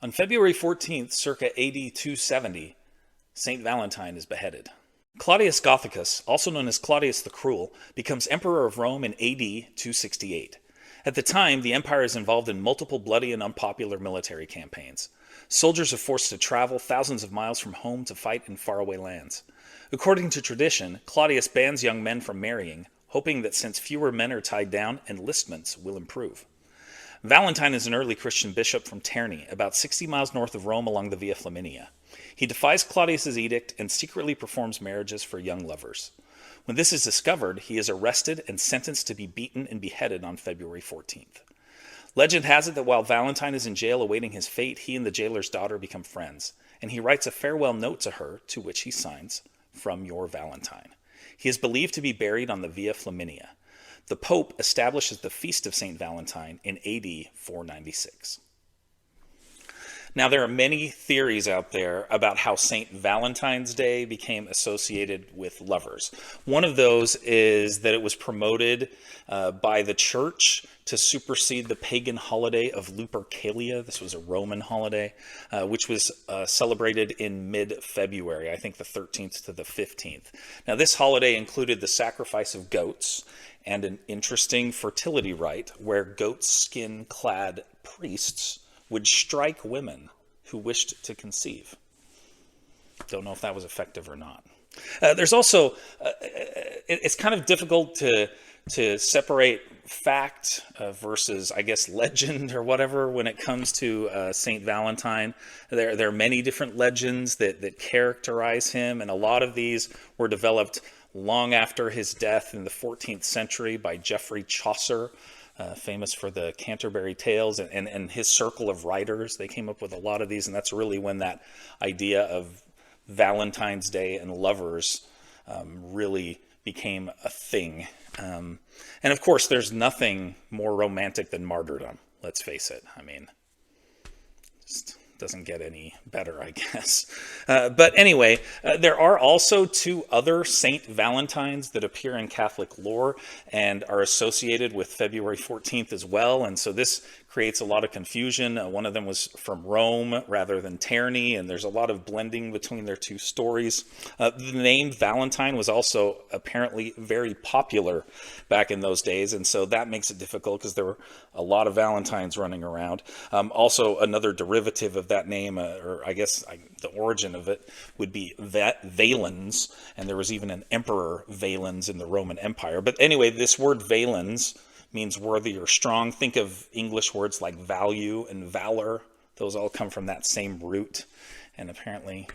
On February 14th, circa AD 270, St. Valentine is beheaded. Claudius Gothicus, also known as Claudius the Cruel, becomes emperor of Rome in AD 268. At the time, the empire is involved in multiple bloody and unpopular military campaigns. Soldiers are forced to travel thousands of miles from home to fight in faraway lands. According to tradition, Claudius bans young men from marrying, hoping that since fewer men are tied down, enlistments will improve. Valentine is an early Christian bishop from Terni, about 60 miles north of Rome along the Via Flaminia. He defies Claudius's edict and secretly performs marriages for young lovers. When this is discovered, he is arrested and sentenced to be beaten and beheaded on February 14th. Legend has it that while Valentine is in jail awaiting his fate, he and the jailer's daughter become friends, and he writes a farewell note to her, to which he signs, "From your Valentine." He is believed to be buried on the Via Flaminia. The Pope establishes the Feast of St. Valentine in AD 496. Now, there are many theories out there about how St. Valentine's Day became associated with lovers. One of those is that it was promoted by the church to supersede the pagan holiday of Lupercalia. This was a Roman holiday, which was celebrated in mid-February, I think the 13th to the 15th. Now, this holiday included the sacrifice of goats and an interesting fertility rite where goat skin-clad priests would strike women who wished to conceive. Don't know if that was effective or not. There's also, it's kind of difficult to separate fact versus, I guess, legend or whatever when it comes to St. Valentine. There are many different legends that characterize him, and a lot of these were developed long after his death in the 14th century by Geoffrey Chaucer, famous for the Canterbury Tales and his circle of writers. They came up with a lot of these, and that's really when that idea of Valentine's Day and lovers really became a thing. And of course, there's nothing more romantic than martyrdom. Let's face it. I mean, just doesn't get any better, I guess. But anyway, there are also two other Saint Valentines that appear in Catholic lore and are associated with February 14th as well. And so this creates a lot of confusion. One of them was from Rome rather than Terni, and there's a lot of blending between their two stories. The name Valentine was also apparently very popular back in those days, and so that makes it difficult because there were a lot of Valentines running around. Also, another derivative of that name, or I guess the origin of it, would be Valens, and there was even an emperor Valens in the Roman Empire. But anyway, this word Valens means worthy or strong. Think of English words like value and valor. Those all come from that same root. And apparently,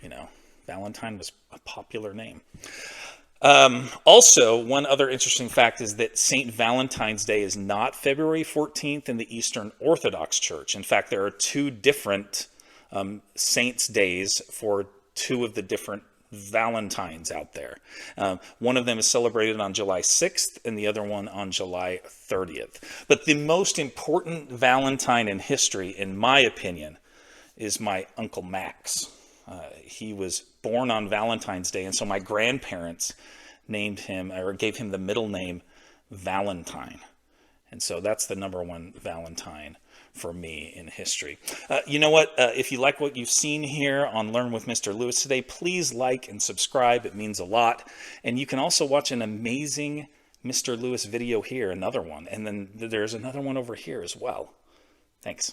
Valentine was a popular name. Also, one other interesting fact is that St. Valentine's Day is not February 14th in the Eastern Orthodox Church. In fact, there are two different saints' days for two of the different Valentines out there. One of them is celebrated on July 6th and the other one on July 30th. But the most important Valentine in history, in my opinion, is my Uncle Max. He was born on Valentine's Day, and so my grandparents named him, or gave him the middle name Valentine. And so that's the number one Valentine for me in history. You know what? If you like what you've seen here on Learn with Mr. Lewis today, please like and subscribe. It means a lot. And you can also watch an amazing Mr. Lewis video here, another one. And then there's another one over here as well. Thanks.